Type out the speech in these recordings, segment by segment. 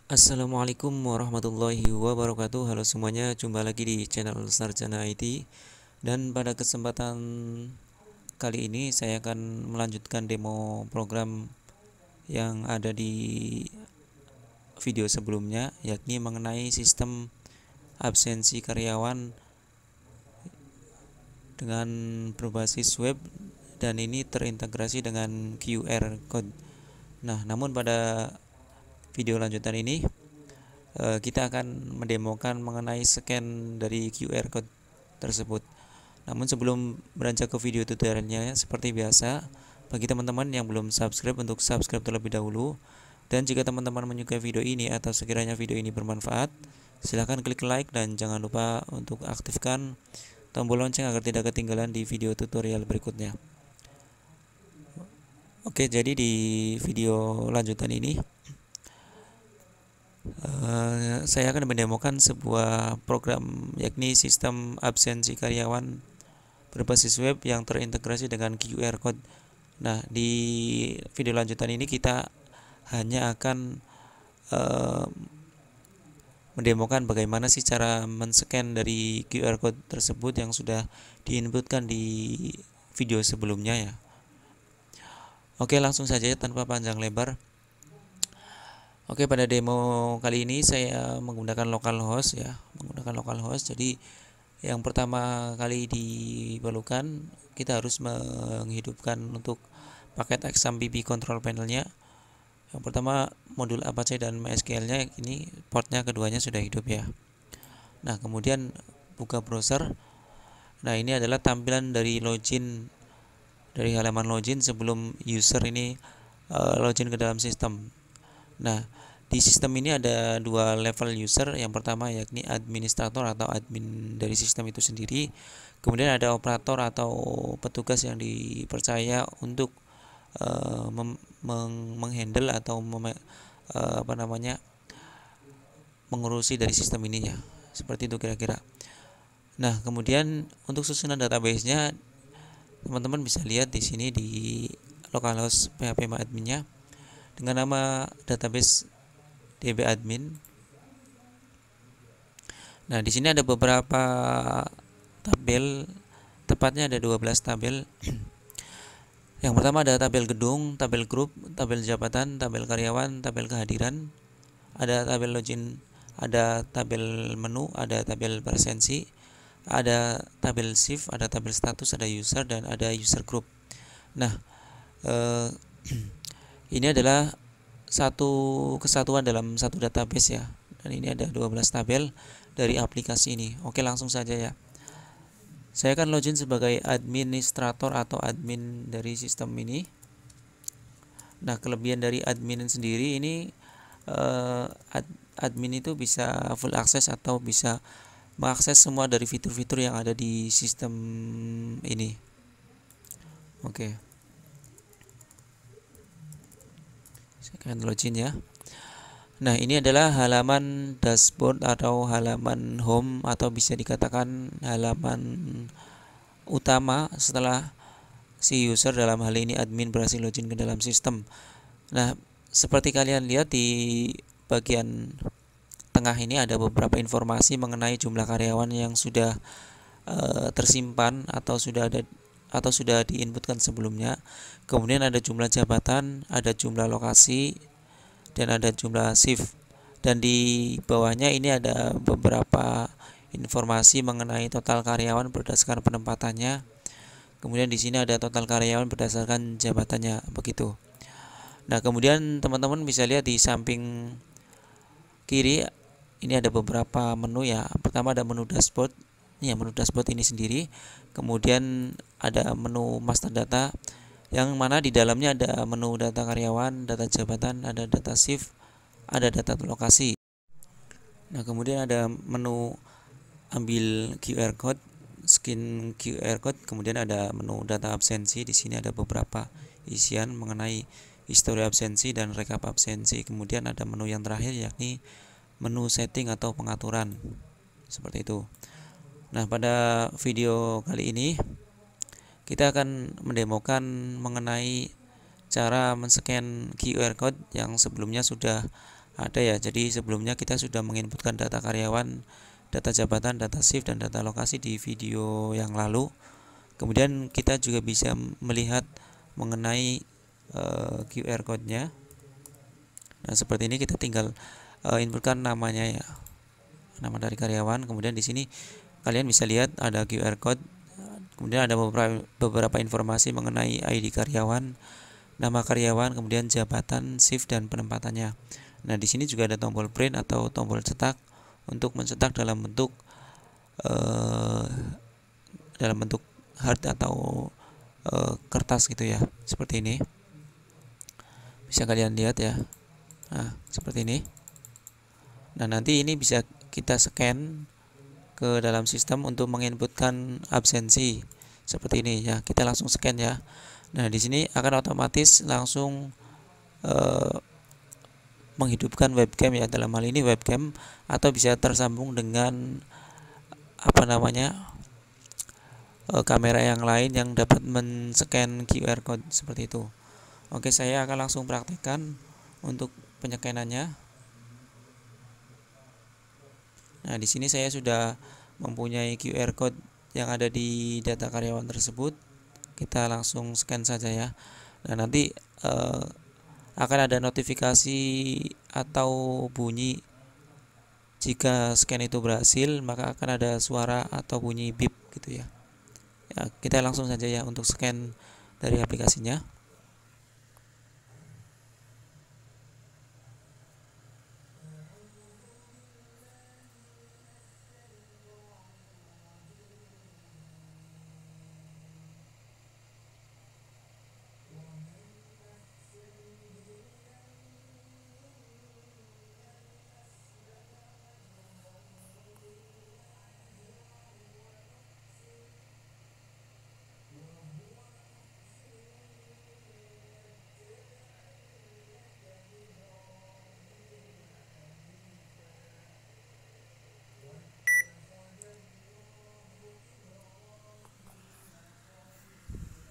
Assalamualaikum warahmatullahi wabarakatuh. Halo semuanya, jumpa lagi di channel Sarjana IT. Dan pada kesempatan kali ini saya akan melanjutkan demo program yang ada di video sebelumnya, yakni mengenai sistem absensi karyawan dengan berbasis web, dan ini terintegrasi dengan QR code. Nah, namun pada video lanjutan ini kita akan mendemokan mengenai scan dari QR code tersebut. Namun sebelum beranjak ke video tutorialnya, seperti biasa, bagi teman-teman yang belum subscribe, untuk subscribe terlebih dahulu. Dan jika teman-teman menyukai video ini atau sekiranya video ini bermanfaat, silahkan klik like dan jangan lupa untuk aktifkan tombol lonceng agar tidak ketinggalan di video tutorial berikutnya. Oke, jadi di video lanjutan ini saya akan mendemokan sebuah program, yakni sistem absensi karyawan berbasis web yang terintegrasi dengan QR code. Nah, di video lanjutan ini kita hanya akan mendemokan bagaimana sih cara men-scan dari QR code tersebut yang sudah diinputkan di video sebelumnya ya. Oke, langsung saja tanpa panjang lebar. Oke, pada demo kali ini saya menggunakan localhost ya, Jadi yang pertama kali diperlukan, kita harus menghidupkan untuk paket XAMPP control panelnya. Yang pertama modul Apache dan MySQL-nya, ini portnya keduanya sudah hidup ya. Nah, kemudian buka browser. Nah, ini adalah tampilan dari login, dari halaman login sebelum user ini login ke dalam sistem. Nah, di sistem ini ada dua level user. Yang pertama yakni administrator atau admin dari sistem itu sendiri. Kemudian ada operator atau petugas yang dipercaya untuk menghandle atau mengurusi dari sistem ininya. Seperti itu kira-kira. Nah, kemudian untuk susunan database-nya, teman-teman bisa lihat di sini di localhost php-admin-nya dengan nama database dbadmin. Nah, di sini ada beberapa tabel, tepatnya ada 12 tabel. Yang pertama ada tabel gedung, tabel grup, tabel jabatan, tabel karyawan, tabel kehadiran, ada tabel login, ada tabel menu, ada tabel presensi, ada tabel shift, ada tabel status, ada user, dan ada user group. Nah, ini adalah satu kesatuan dalam satu database ya. Dan ini ada 12 tabel dari aplikasi ini. Oke, langsung saja ya. Saya akan login sebagai administrator atau admin dari sistem ini. Nah, kelebihan dari admin sendiri ini, admin itu bisa full access atau bisa mengakses semua dari fitur-fitur yang ada di sistem ini. Oke. Saya akan login ya. Nah, ini adalah halaman dashboard atau halaman home, atau bisa dikatakan halaman utama setelah si user, dalam hal ini admin, berhasil login ke dalam sistem. Nah, seperti kalian lihat di bagian tengah ini ada beberapa informasi mengenai jumlah karyawan yang sudah tersimpan atau sudah diinputkan sebelumnya. Kemudian ada jumlah jabatan, ada jumlah lokasi, dan ada jumlah shift. Dan di bawahnya ini ada beberapa informasi mengenai total karyawan berdasarkan penempatannya. Kemudian di sini ada total karyawan berdasarkan jabatannya, begitu. Nah, kemudian teman-teman bisa lihat di samping kiri ini ada beberapa menu ya. Pertama ada menu dashboard. Ini ya, menu dashboard ini sendiri. Kemudian ada menu master data, yang mana di dalamnya ada menu data karyawan, data jabatan, ada data shift, ada data lokasi. Nah, kemudian ada menu ambil QR code, scan QR code, kemudian ada menu data absensi. Di sini ada beberapa isian mengenai histori absensi dan rekap absensi. Kemudian ada menu yang terakhir yakni menu setting atau pengaturan. Seperti itu. Nah, pada video kali ini kita akan mendemokan mengenai cara men-scan QR code yang sebelumnya sudah ada ya. Jadi sebelumnya kita sudah menginputkan data karyawan, data jabatan, data shift, dan data lokasi di video yang lalu. Kemudian kita juga bisa melihat mengenai QR code-nya. Nah, seperti ini kita tinggal inputkan namanya ya, nama dari karyawan. Kemudian di sini kalian bisa lihat ada QR code. Kemudian ada beberapa informasi mengenai ID karyawan, nama karyawan, kemudian jabatan, shift, dan penempatannya. Nah, di sini juga ada tombol print atau tombol cetak untuk mencetak dalam bentuk hard atau kertas gitu ya, seperti ini. Bisa kalian lihat ya. Nah, seperti ini. Nah, nanti ini bisa kita scan ke dalam sistem untuk menginputkan absensi seperti ini ya. Kita langsung scan ya. Nah, di sini akan otomatis langsung menghidupkan webcam ya, dalam hal ini webcam, atau bisa tersambung dengan kamera yang lain yang dapat men-scan QR code seperti itu. Oke, saya akan langsung praktekkan untuk penyekanannya. Nah, di sini saya sudah mempunyai QR code yang ada di data karyawan tersebut. Kita langsung scan saja ya. Nah, nanti akan ada notifikasi atau bunyi. Jika scan itu berhasil, maka akan ada suara atau bunyi beep gitu ya. Ya, kita langsung saja ya untuk scan dari aplikasinya.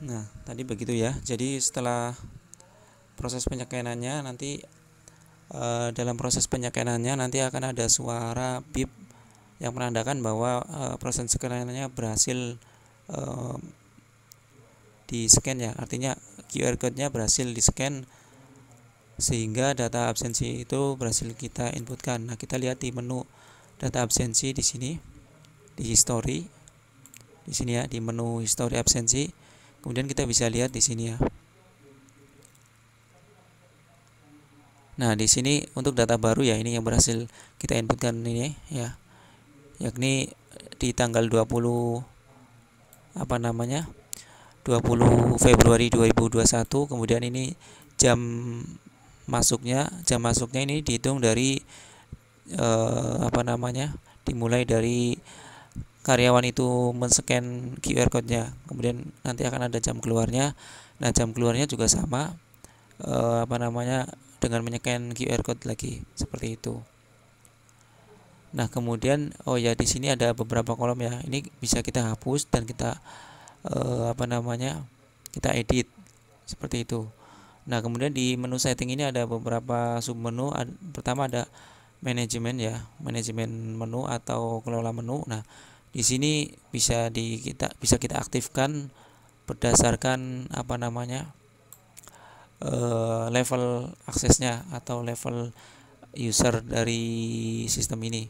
Nah, tadi begitu ya. Jadi setelah proses penyekanannya nanti dalam proses penyekanannya nanti akan ada suara beep yang menandakan bahwa proses penyekanannya berhasil di scan ya. Artinya QR code-nya berhasil di scan sehingga data absensi itu berhasil kita inputkan. Nah, kita lihat di menu data absensi di sini, di history. Di sini ya, di menu history absensi. Kemudian kita bisa lihat di sini ya. Nah, di sini untuk data baru ya, ini yang berhasil kita inputkan ini ya. Yakni di tanggal 20 20 Februari 2021. Kemudian ini jam masuknya ini dihitung dari dimulai dari karyawan itu men-scan QR code-nya. Kemudian nanti akan ada jam keluarnya. Nah, jam keluarnya juga sama dengan menyekan QR code lagi seperti itu. Nah, kemudian di sini ada beberapa kolom ya. Ini bisa kita hapus dan kita kita edit seperti itu. Nah, kemudian di menu setting ini ada beberapa submenu. Pertama ada manajemen ya, manajemen menu atau kelola menu. Nah, di sini bisa kita aktifkan berdasarkan level aksesnya atau level user dari sistem ini.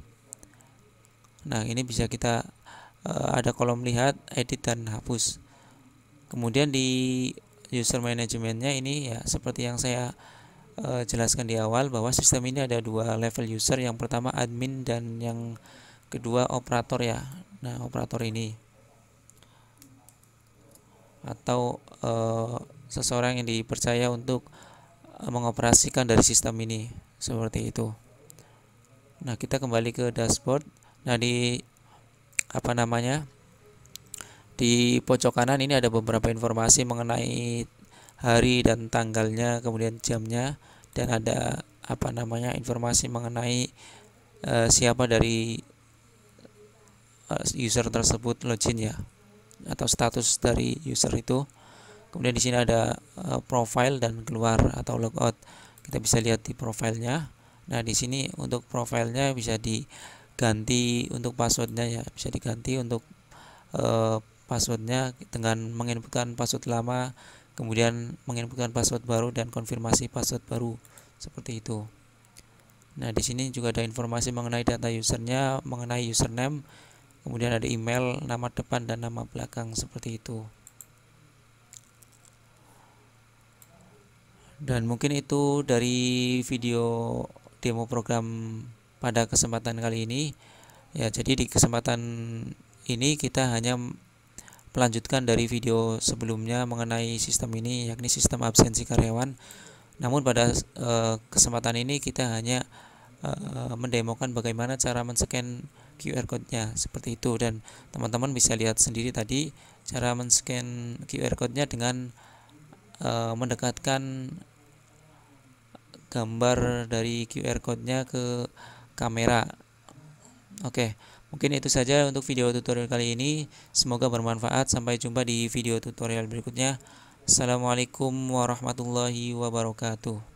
Nah, ini bisa kita ada kolom lihat, edit, dan hapus. Kemudian di user manajemennya ini ya seperti yang saya jelaskan di awal, bahwa sistem ini ada dua level user. Yang pertama admin dan yang kedua operator ya. Nah, operator ini atau seseorang yang dipercaya untuk mengoperasikan dari sistem ini seperti itu. Nah, kita kembali ke dashboard. Nah, di pojok kanan ini ada beberapa informasi mengenai hari dan tanggalnya, kemudian jamnya, dan ada informasi mengenai siapa dari user tersebut login ya, atau status dari user itu. Kemudian di sini ada profile dan keluar atau logout. Kita bisa lihat di profilnya. Nah, di sini untuk profilnya bisa diganti untuk passwordnya ya, bisa diganti untuk passwordnya dengan menginputkan password lama, kemudian menginputkan password baru dan konfirmasi password baru seperti itu. Nah, di sini juga ada informasi mengenai data usernya, mengenai username, kemudian ada email, nama depan dan nama belakang seperti itu. Dan mungkin itu dari video demo program pada kesempatan kali ini. Ya, jadi di kesempatan ini kita hanya melanjutkan dari video sebelumnya mengenai sistem ini, yakni sistem absensi karyawan. Namun pada kesempatan ini kita hanya mendemokan bagaimana cara men-scan QR code-nya seperti itu, dan teman-teman bisa lihat sendiri tadi cara men-scan QR code-nya dengan mendekatkan gambar dari QR code-nya ke kamera. Oke, mungkin itu saja untuk video tutorial kali ini. Semoga bermanfaat. Sampai jumpa di video tutorial berikutnya. Assalamualaikum warahmatullahi wabarakatuh.